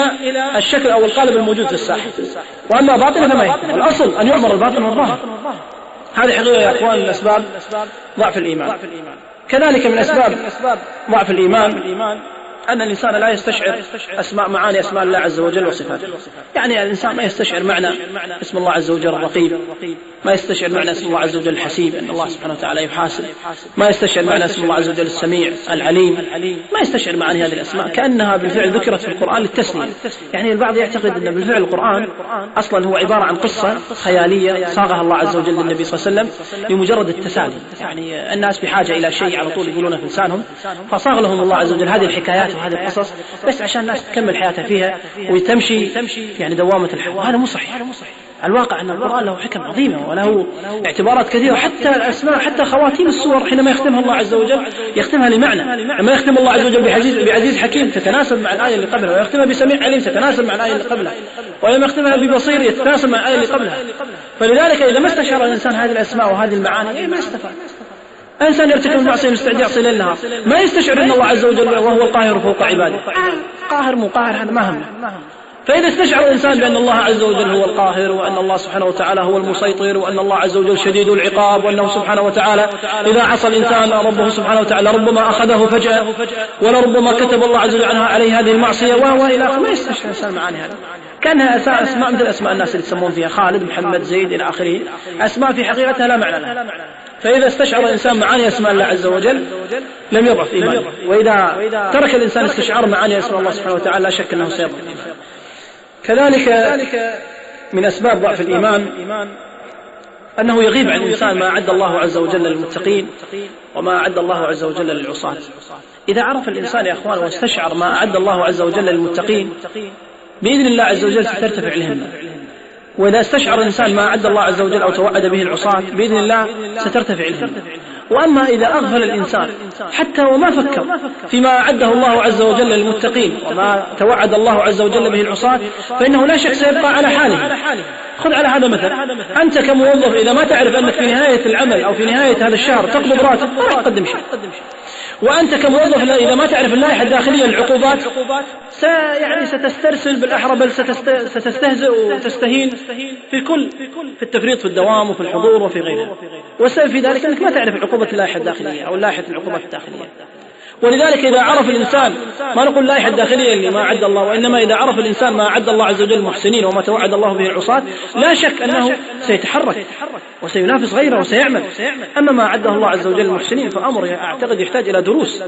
الشكل أو القالب الموجود في الساحة، وأما باطنه فما يهتم. الأصل أن يعمر الباطن والظاهر. هذه حقيقة يا أخوان من أسباب ضعف الإيمان. كذلك من أسباب ضعف الإيمان أن الإنسان لا يستشعر معاني أسماء الله عز وجل وصفاته. يعني الإنسان ما يستشعر معنى اسم الله عز وجل الرقيب، ما يستشعر معنى اسم الله عز وجل الحسيب أن الله سبحانه وتعالى يحاسب، ما يستشعر معنى اسم الله عز وجل السميع العليم، ما يستشعر معاني هذه الأسماء كأنها بالفعل ذكرت في القرآن للتسلية. يعني البعض يعتقد أن بالفعل القرآن أصلا هو عبارة عن قصة خيالية صاغها الله عز وجل للنبي صلى الله عليه وسلم لمجرد التسالي. يعني الناس بحاجة إلى شيء على طول يقولونه في لسانهم، فصاغ لهم الله عز وجل هذه الحكايات وهذه القصص بس عشان الناس تكمل حياتها فيها وتمشي يعني دوامة الحياة. وهذا مو صحيح. الواقع أن القرآن له حكم عظيمة وله اعتبارات كثيرة، حتى الأسماء حتى خواتيم السور حينما يختمها الله عز وجل يختمها لمعنى. لما يختم الله عز وجل بعزيز حكيم تتناسب مع الآية اللي قبلها، ويختمها بسميع عليم تتناسب مع الآية اللي قبلها، ولما يختمها ببصير يتناسب مع الآية اللي قبلها. فلذلك إذا ما استشعر الإنسان هذه الأسماء وهذه المعاني ما استفاد. إنسان يرتكب المعصية مستعد يعصي ليل نهار ما يستشعر أن الله عز وجل وهو القاهر فوق عباده. قاهر مو قاهر هذا ما همه. فإذا استشعر الإنسان بأن الله عز وجل هو القاهر وأن الله سبحانه وتعالى هو المسيطر وأن الله عز وجل شديد العقاب وأنه سبحانه وتعالى إذا عصى الإنسان ربه سبحانه وتعالى ربما أخذه فجأة ولربما كتب الله عز وجل عنها عليه هذه المعصية وإلى آخره، ما يستشعر الإنسان معاني هذا. كانها أسماء مثل أسماء الناس اللي تسمون فيها خالد محمد زيد إلى آخره، أسماء في حقيقتها لا معنى لها. فإذا استشعر الإنسان معاني أسماء الله عز وجل لم يضعف إيمانه، وإذا ترك الإنسان استشعار معاني أسماء الله سبحانه وتعالى لا شك أنه سيضعف إيمانه. كذلك من أسباب ضعف الإيمان أنه يغيب عن الإنسان ما أعد الله عز وجل للمتقين وما أعد الله عز وجل للعصاة. إذا عرف الإنسان يا أخوان واستشعر ما أعد الله عز وجل للمتقين بإذن الله عز وجل سترتفع الهمة. وإذا استشعر الإنسان ما أعد الله عز وجل أو توعد به العصاة بإذن الله سترتفع الهمة. وأما إذا أغفل الإنسان حتى وما فكر فيما أعده الله عز وجل للمتقين وما توعد الله عز وجل به العصاة فإنه لا شك سيبقى على حاله. خذ على هذا مثل، أنت كموظف إذا ما تعرف أنك في نهاية العمل أو في نهاية هذا الشهر تقبض راتب ما راح تقدم شيء. وأنت كموظف إذا ما تعرف اللائحة الداخلية للعقوبات يعني ستسترسل بالأحرى، بل ستستهزئ وتستهين في التفريط في الدوام وفي الحضور وفي غيرها. والسبب في ذلك أنك ما تعرف عقوبة اللائحة الداخلية أو لائحة العقوبات الداخلية. ولذلك إذا عرف الإنسان، ما نقول اللائحة الداخلية اللي ما أعد الله، وإنما إذا عرف الإنسان ما أعد الله عز وجل المحسنين وما توعد الله به العصاة لا شك أنه سيتحرك وسينافس غيره وسيعمل. أما ما أعده الله عز وجل المحسنين فأمر أعتقد يحتاج إلى دروس،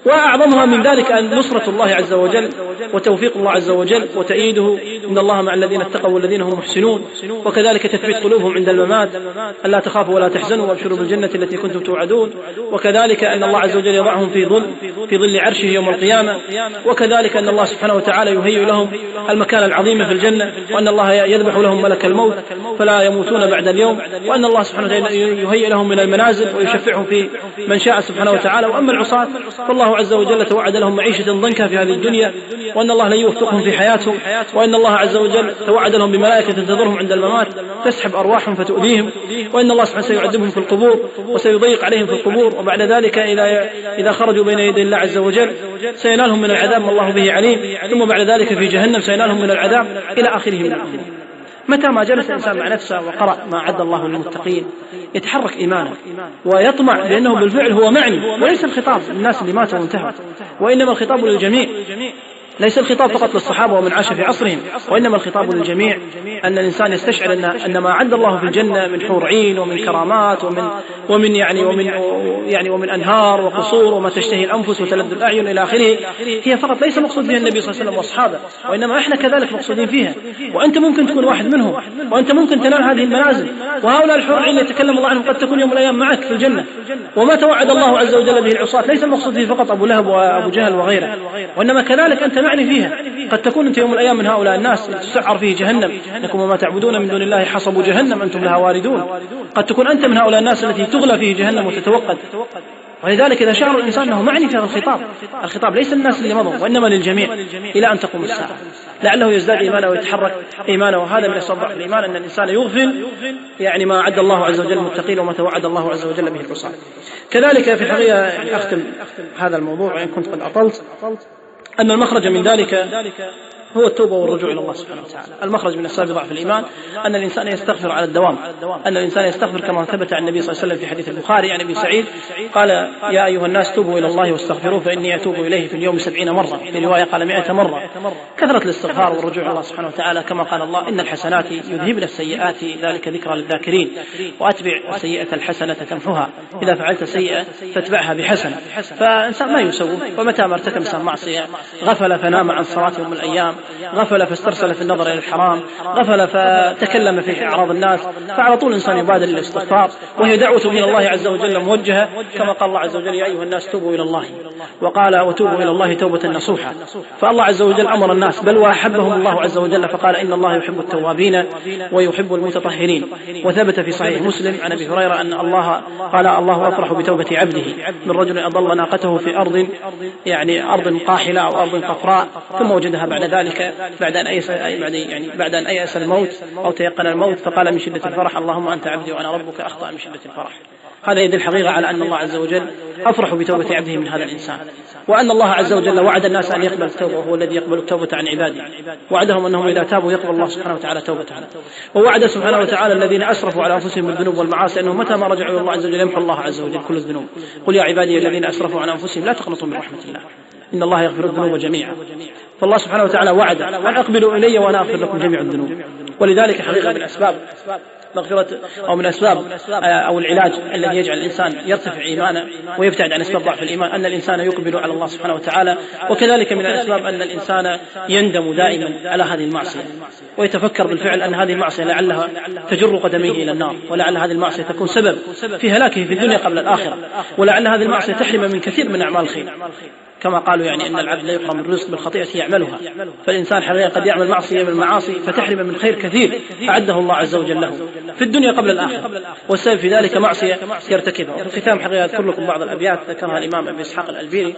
وأعظمها من ذلك أن نصرة الله عز وجل وتوفيق الله عز وجل وتأييده، إن الله مع الذين اتقوا والذين هم محسنون. وكذلك تثبيت قلوبهم عند الممات، ألا تخافوا ولا تحزنوا وابشروا بالجنة التي كنتم توعدون. وكذلك أن الله عز وجل يضعهم في ظل عرشه يوم القيامة. وكذلك أن الله سبحانه وتعالى يهيئ لهم المكان العظيم في الجنة، وأن الله يذبح لهم ملك الموت فلا يموتون بعد اليوم، وأن الله سبحانه وتعالى يهيئ لهم من المنازل ويشفعهم في من شاء سبحانه وتعالى. وأما العصاة فالله عز وجل توعد لهم معيشة ضنكا في هذه الدنيا، وأن الله لن يوفقهم في حياتهم، وأن الله عز وجل توعد لهم بملائكة تنتظرهم عند الممات تسحب أرواحهم فتؤذيهم، وأن الله سبحانه سيعذبهم في القبور وسيضيق عليهم في القبور، وبعد ذلك إذا خرجوا بين يدي الله عز وجل سينالهم من العذاب ما الله به عليم، ثم بعد ذلك في جهنم سينالهم من العذاب إلى آخره من الأمور. متى ما جلس الإنسان مع نفسه وقرأ ما أعد الله للمتقين يتحرك إيمانه ويطمع بأنه بالفعل هو معني. وليس الخطاب للناس اللي ماتوا وانتهوا، وإنما الخطاب للجميع. ليس الخطاب فقط للصحابة ومن عاش في عصرهم، وإنما الخطاب للجميع، أن الإنسان يستشعر أن ما أعد الله في الجنة من حور عين ومن كرامات ومن أنهار وقصور وما تشتهي الأنفس وتلذ الأعين إلى آخره، هي فقط ليس مقصود فيها النبي صلى الله عليه وسلم وأصحابه، وإنما إحنا كذلك مقصودين فيها. وأنت ممكن تكون واحد منهم، وأنت ممكن تنال هذه المنازل. وهؤلاء الحور عين يتكلم الله عنهم قد تكون يوم من الأيام معك في الجنة. وما توعد الله عز وجل به العصاة ليس المقصود فيه فقط أبو لهب وأبو جهل وغيره، وإنما كذلك أنت معني فيها. قد تكون أنت يوم من الأيام من هؤلاء الناس تسعر فيه جهنم، إنكم وما تعبدون من دون الله حصبوا جهنم أنتم لها واردون. قد تكون أنت من هؤلاء الناس التي تغلى فيه جهنم وتتوقد. ولذلك إذا شعر الإنسان أنه معني في هذا الخطاب ليس للناس اللي مضوا وإنما للجميع إلى أن تقوم الساعة، لعله يزداد إيمانه ويتحرك إيمانه. وهذا من أسباب الإيمان أن الإنسان يغفل يعني ما أعد الله عز وجل المتقين وما توعد الله عز وجل به العصاة. كذلك في الحقيقة يعني أختم هذا الموضوع وإن كنت قد أطلت، أن المخرج من ذلك هو التوبة والرجوع إلى الله سبحانه وتعالى. المخرج من أسباب ضعف الإيمان أن الإنسان يستغفر على الدوام، أن الإنسان يستغفر كما ثبت عن النبي صلى الله عليه وسلم في حديث البخاري عن أبي سعيد قال: يا أيها الناس توبوا إلى الله واستغفروه فإني أتوب إليه في اليوم 70 مرة، في رواية قال 100 مرة. كثرة الاستغفار والرجوع إلى الله سبحانه وتعالى، كما قال الله: إن الحسنات يذهبن السيئات ذلك ذكرى للذاكرين، وأتبع السيئة الحسنة تمحها، إذا فعلت سيئة فاتبعها بحسنة. فإنسان ما يسوي، ومتى ما ارتكب إنسان معصية غفل فنام عن صلاة يوم من الأيام، غفل فاسترسل في النظر إلى الحرام، غفل فتكلم في أعراض الناس، فعلى طول الإنسان يبادر للاستغفار، وهي دعوة من الله عز وجل موجهة، كما قال الله عز وجل: يا أيها الناس توبوا إلى الله، وقال: وتوبوا إلى الله توبة نصوحا. فالله عز وجل أمر الناس، بل وأحبهم الله عز وجل، فقال: إن الله يحب التوابين ويحب المتطهرين. وثبت في صحيح مسلم عن أبي هريرة أن الله قال: الله أفرح بتوبة عبده من رجل أضل ناقته في أرض أرض قاحلة أو أرض قفراء، ثم وجدها بعد ذلك بعد أن أيأس الموت أو تيقن الموت، فقال من شدة الفرح: اللهم أنت عبدي وأنا ربك، أخطأ من شدة الفرح. هذا يدل الحقيقة على أن الله عز وجل أفرح بتوبة عبده من هذا الإنسان، وأن الله عز وجل وعد الناس أن يقبل التوبة، وهو الذي يقبل التوبة عن عباده. وعدهم أنهم إذا تابوا يقبل الله سبحانه وتعالى توبتهم. ووعد سبحانه وتعالى الذين أسرفوا على أنفسهم بالذنوب والمعاصي أنهم متى ما رجعوا إلى الله عز وجل يمحو الله عز وجل كل الذنوب. قل يا عبادي الذين أسرفوا على أنفسهم لا تقنطوا من رحمة الله إن الله يغفر الذنوب جميعا. فالله سبحانه وتعالى وعد: أن أقبلوا إلي وأنا أغفر لكم جميع الذنوب. ولذلك حقيقة من أسباب مغفرة أو من أسباب أو العلاج الذي يجعل الإنسان يرتفع إيمانه ويبتعد عن أسباب ضعف الإيمان أن الإنسان يقبل على الله سبحانه وتعالى. وكذلك من الأسباب أن الإنسان يندم دائما على هذه المعصية ويتفكر بالفعل أن هذه المعصية لعلها تجر قدميه إلى النار، ولعل هذه المعصية تكون سبب في هلاكه في الدنيا قبل الآخرة، ولعل هذه المعصية تحرم من كثير من أعمال الخير، كما قالوا يعني أن العبد لا يحرم الرزق بالخطيئة يعملها، فالإنسان حقيقة قد يعمل معصية من المعاصي فتحرم من خير كثير أعده الله عز وجل له في الدنيا قبل الآخرة، والسبب في ذلك معصية يرتكبها. وفي الختام حقيقة أذكر لكم بعض الأبيات ذكرها الإمام أبي إسحاق الألبيري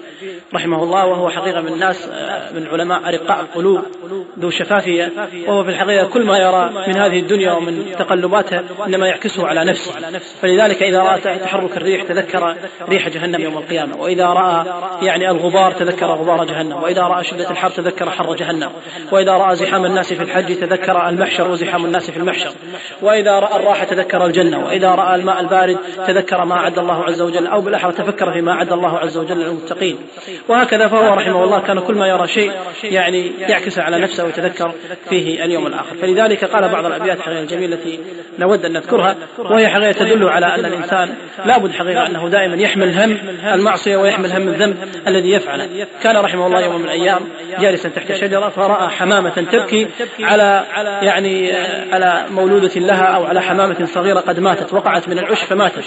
رحمه الله، وهو حقيقة من الناس من علماء أرقاء القلوب ذو شفافية، وهو في الحقيقة كل ما يرى من هذه الدنيا ومن تقلباتها إنما يعكسه على نفسه، فلذلك إذا رأى تحرك الريح تذكر ريح جهنم يوم القيامة، وإذا رأى يعني الغبار تذكر غبار جهنم، وإذا رأى شدة الحر تذكر حر جهنم، وإذا رأى زحام الناس في الحج تذكر المحشر وزحام الناس في المحشر، وإذا رأى الراحة تذكر الجنة، وإذا رأى الماء البارد تذكر ما أعد الله عز وجل، أو بالأحرى تفكر فيما أعد الله عز وجل للمتقين. وهكذا فهو رحمه الله كان كل ما يرى شيء يعني يعكس على نفسه ويتذكر فيه اليوم الآخر. فلذلك قال بعض الأبيات حقيقة الجميلة التي نود أن نذكرها، وهي حقيقة تدل على أن الإنسان لابد حقيقة أنه دائما يحمل هم المعصية ويحمل هم الذنب الذي يفعله. كان رحمه الله يوم من الأيام جالسا تحت شجرة فرأى حمامة تبكي على مولودة لها أو على حمامة صغيرة قد ماتت، وقعت من العش فماتت،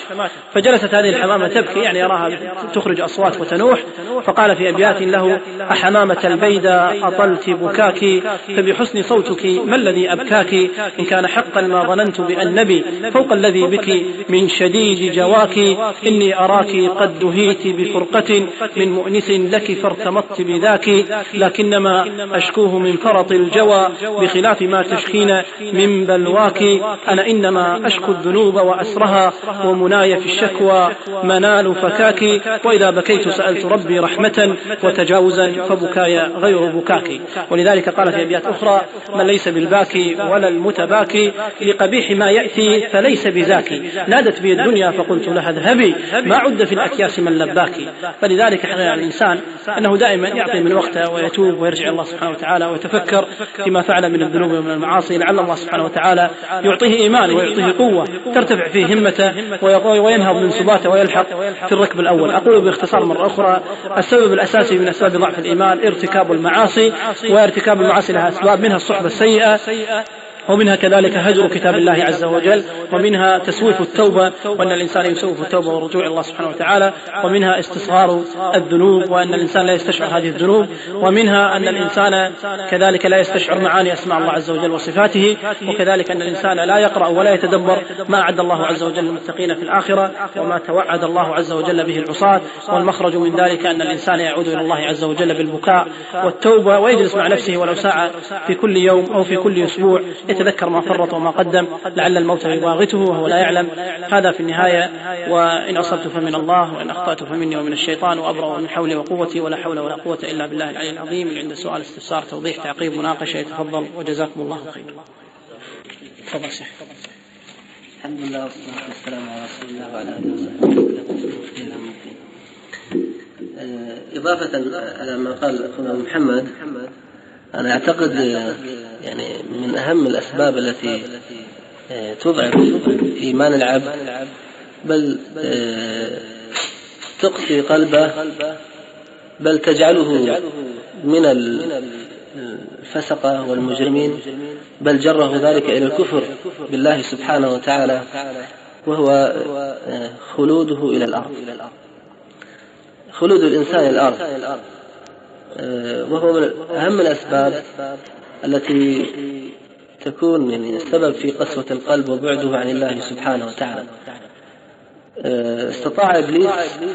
فجلست هذه الحمامة تبكي يعني يراها تخرج أصوات وتنوح، فقال في أبيات له: أحمامة البيدى أطلت بكاك فبحسن صوتك ما الذي أبكاك، إن كان حقا ما ظننت بأن نبي فوق الذي بك من شديد جواك، إني أراك قد دهيت بفرقة من مؤنس لك فارتمطت بذاك، لكنما أشكوه من فرط الجوى بخلاف ما تشكين من بلواك، أنا إنما أشكو الذنوب وأسرها ومناي في الشكوى منال فكاك، وإذا بكيت سألت ربي رحمة وتجاوزا فبكاي غير بكاك. ولذلك قال في أبيات أخرى: من ليس بالباكي ولا المتباكي لقبيح ما يأتي فليس بذاكي، نادت بي الدنيا فقلت لها اذهبي ما عد في الأكياس من لباكي. فلذلك حقيقة الإنسان أنه دائما يعطي من وقته ويتوب ويرجع الله سبحانه وتعالى ويتفكر فيما فعل من الذنوب ومن المعاصي، لعل الله سبحانه وتعالى يعطيه إيمان ويعطيه قوة ترتفع فيه همته وينهض من سباته ويلحق في الركب الأول. أقول باختصار مرة أخرى: السبب الأساسي من أسباب ضعف الإيمان ارتكاب المعاصي، وارتكاب المعاصي لها أسباب، منها الصحبة السيئة، ومنها كذلك هجر كتاب الله عز وجل، ومنها تسويف التوبة وأن الإنسان يسوف التوبة والرجوع إلى الله سبحانه وتعالى، ومنها استصغار الذنوب وأن الإنسان لا يستشعر هذه الذنوب، ومنها أن الإنسان كذلك لا يستشعر معاني أسماء الله عز وجل وصفاته، وكذلك أن الإنسان لا يقرأ ولا يتدبر ما أعد الله عز وجل للمتقين في الآخرة وما توعد الله عز وجل به العصاة. والمخرج من ذلك أن الإنسان يعود إلى الله عز وجل بالبكاء والتوبة، ويجلس مع نفسه ولو ساعة في كل يوم أو في كل أسبوع يتذكر ما فرط وما قدم، لعل الموت يباغته وهو لا يعلم. هذا في النهاية، وإن أصبت فمن الله وإن أخطأت فمني ومن الشيطان، وأبرأ من حولي وقوتي ولا حول ولا قوة إلا بالله العلي العظيم. اللي عنده سؤال استفسار توضيح تعقيب مناقشة يتفضل، وجزاكم الله خير. تفضل شيخ. الحمد لله والصلاة والسلام على رسول الله وعلى آله وصحبه. إضافة على ما قال أخونا محمد، أنا أعتقد يعني من أهم الأسباب التي تضعف إيمان العبد بل تقسي قلبه بل تجعله من الفسقة والمجرمين، بل جره ذلك إلى الكفر بالله سبحانه وتعالى، وهو خلوده إلى الأرض، خلود الإنسان إلى الأرض، وهو من أهم الأسباب التي تكون من السبب في قسوة القلب وبعده عن الله سبحانه وتعالى. استطاع إبليس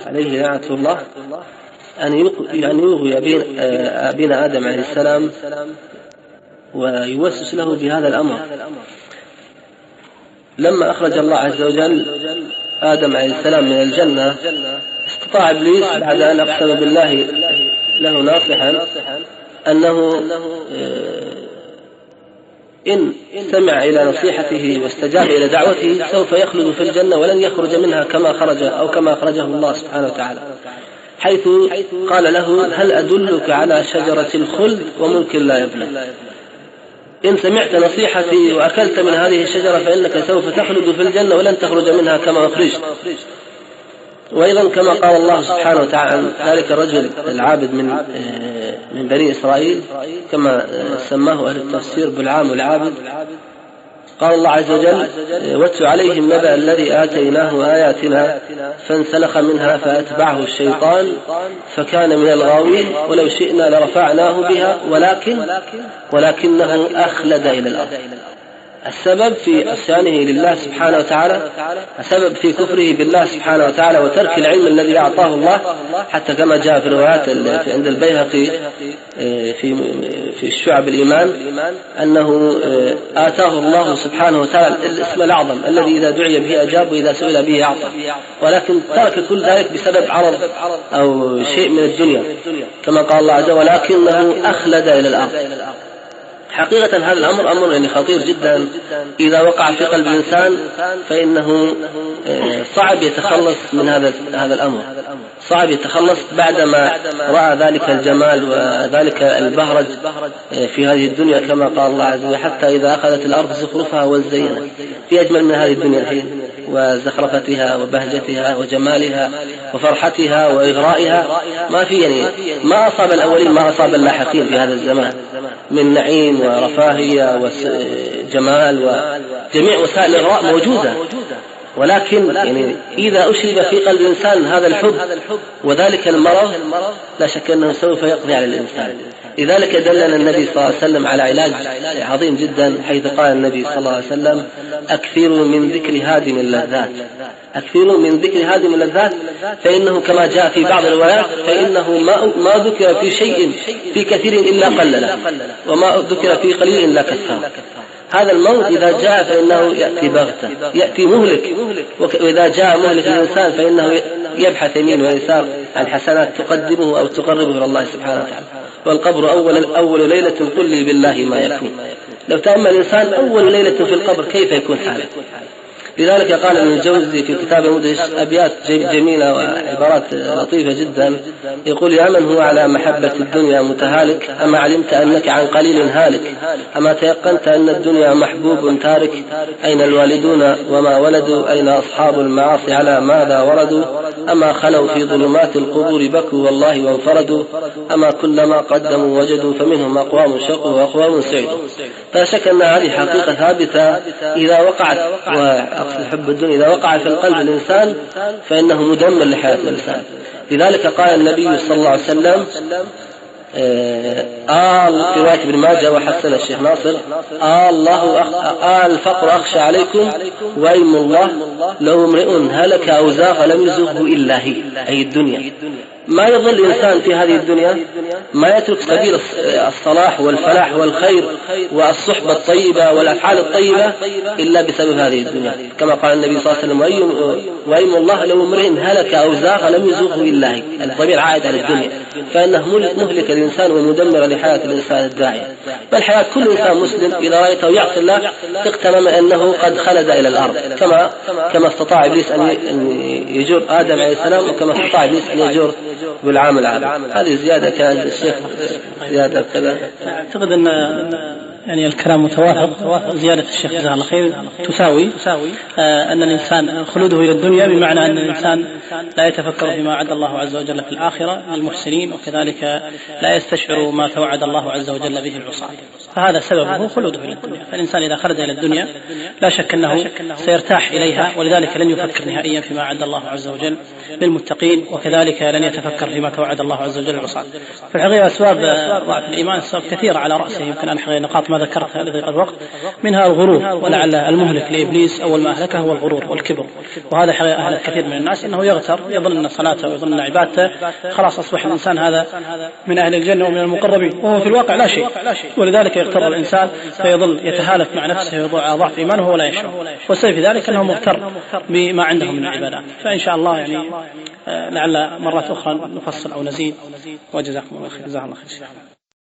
عليه لعنة الله أن يغوي أبينا آدم عليه السلام ويوسوس له بهذا الأمر. لما أخرج الله عز وجل آدم عليه السلام من الجنة، استطاع إبليس بعد أن أقسم بالله له ناصحا أنه إن استمع إلى نصيحته واستجاب إلى دعوته سوف يخلد في الجنة ولن يخرج منها كما خرج أو كما أخرجه الله سبحانه وتعالى، حيث قال له: هل أدلك على شجرة الخلد وملك لا يبلى، إن سمعت نصيحتي وأكلت من هذه الشجرة فإنك سوف تخلد في الجنة ولن تخرج منها كما أخرجت. وأيضا كما قال الله سبحانه وتعالى عن ذلك الرجل العابد من بني إسرائيل، كما سماه أهل التفسير بلعام العابد، قال الله عز وجل: واتل عليهم نبأ الذي آتيناه آياتنا فانسلخ منها فأتبعه الشيطان فكان من الغاوين ولو شئنا لرفعناه بها ولكنه أخلد إلى الأرض. السبب في عصيانه لله سبحانه وتعالى، السبب في كفره بالله سبحانه وتعالى وترك العلم الذي أعطاه الله، حتى كما جاء في الروايات عند البيهقي في الشعب الإيمان أنه آتاه الله سبحانه وتعالى الاسم الأعظم الذي إذا دعي به أجاب وإذا سئل به أعطى، ولكن ترك كل ذلك بسبب عرض أو شيء من الدنيا، كما قال الله عز وجل: ولكنه أخلد إلى الأرض. حقيقة هذا الأمر أمر خطير جدا، إذا وقع في قلب الإنسان فإنه صعب يتخلص من هذا الأمر، صعب يتخلص بعدما رأى ذلك الجمال وذلك البهرج في هذه الدنيا، كما قال الله عز وجل: حتى إذا أخذت الأرض زخرفها وزينت. في أجمل من هذه الدنيا الحين وزخرفتها وبهجتها وجمالها وفرحتها وإغرائها ما أصاب الأولين ما أصاب اللاحقين في هذا الزمان من نعيم ورفاهية وجمال وجميع وسائل الإغراء موجودة، ولكن إذا أشرب في قلب الإنسان هذا الحب وذلك المرض لا شك أنه سوف يقضي على الإنسان. لذلك دلنا النبي صلى الله عليه وسلم على علاج عظيم جدا، حيث قال النبي صلى الله عليه وسلم: أكثروا من ذكر هادم اللذات، أكثروا من ذكر هادم اللذات، فإنه كما جاء في بعض الروايات فإنه ما ذكر في شيء في كثير إلا قلله، وما ذكر في قليل إلا كثره. هذا الموت إذا جاء فإنه يأتي بغتة، يأتي مهلك، وإذا جاء مهلك الإنسان فإنه يبحث يمين ويسار عن حسنات تقدمه أو تقربه إلى الله سبحانه وتعالى. والقبر أول ليلة قل لي بالله ما يكون. لو تأمل الإنسان أول ليلة في القبر كيف يكون حاله. لذلك قال ابن الجوزي في كتاب مدهش أبيات جميلة وعبارات لطيفة جدا، يقول: يا من هو على محبة الدنيا متهالك، أما علمت أنك عن قليل هالك، أما تيقنت أن الدنيا محبوب تارك، أين الوالدون وما ولدوا، أين أصحاب المعاصي على ماذا وردوا، أما خلوا في ظلمات القبور بكوا والله وانفردوا، أما كلما قدموا وجدوا فمنهم أقوام شقوا وأقوام سعدوا. فلا شك أن هذه حقيقة ثابتة إذا وقعت، حب الدنيا إذا وقع في القلب الإنسان فإنه مدمر لحياة الإنسان. لذلك قال النبي صلى الله عليه وسلم في رواية ابن ماجه وحسن الشيخ ناصر: الفقر أخشى عليكم وأيم الله لو امرئ هلك أو زاغ لم يزغه إلا هي، أي الدنيا. ما يظل إنسان في هذه الدنيا ما يترك سبيل الصلاح والفلاح والخير والصحبة الطيبة والأفعال الطيبة إلا بسبب هذه الدنيا، كما قال النبي صلى الله عليه وسلم: وأيم الله لو امرئ هلك أو زاغ لم يزغه إلا هي. الضمير عائد على الدنيا، فإنه مهلك الإنسان ومدمر لحياة الإنسان الداعية. بل حياة كل إنسان مسلم إذا رأيته يعصي الله اغتنم أنه قد خلد إلى الأرض، كما استطاع إبليس أن يجر آدم عليه السلام، وكما استطاع إبليس أن يجر بالعام العام. هذه زيادة كان الشيخ زيادة كذا. أعتقد أن الكلام متوافق. زيادة الشيخ جزاه الله خير تساوي أن الإنسان خلوده إلى الدنيا بمعنى أن الإنسان لا يتفكر فيما أعد الله عز وجل في الآخرة للمحسنين، وكذلك لا يستشعر ما توعد الله عز وجل به العصاة، فهذا سببه خلوده إلى الدنيا. فالإنسان إذا خلد إلى الدنيا لا شك أنه سيرتاح إليها، ولذلك لن يفكر نهائيا فيما أعد الله عز وجل للمتقين، وكذلك لن يتفكر فيما توعد الله عز وجل العصاة. في الحقيقة أسباب ضعف الإيمان أسباب كثيرة على رأسه، يمكن أن أحرق نقاط ما ذكرتها لضيق الوقت، منها الغرور، ولعل المهلك لإبليس أول ما أهلكه هو الغرور والكبر، وهذا أهلك كثير من الناس، إنه يغتر يظن أن صلاته ويظن أن عبادته خلاص أصبح الإنسان هذا من أهل الجنة ومن المقربين، وهو في الواقع لا شيء. ولذلك يغتر الإنسان فيظل يتهالك مع نفسه ويضع ضعف إيمانه ولا يشعر، والسبب في ذلك أنه مغتر بما عنده من العبادات. فإن شاء الله لعل مرات أخرى نفصل أو نزيد، وجزاكم الله خير. جزاك الله خير.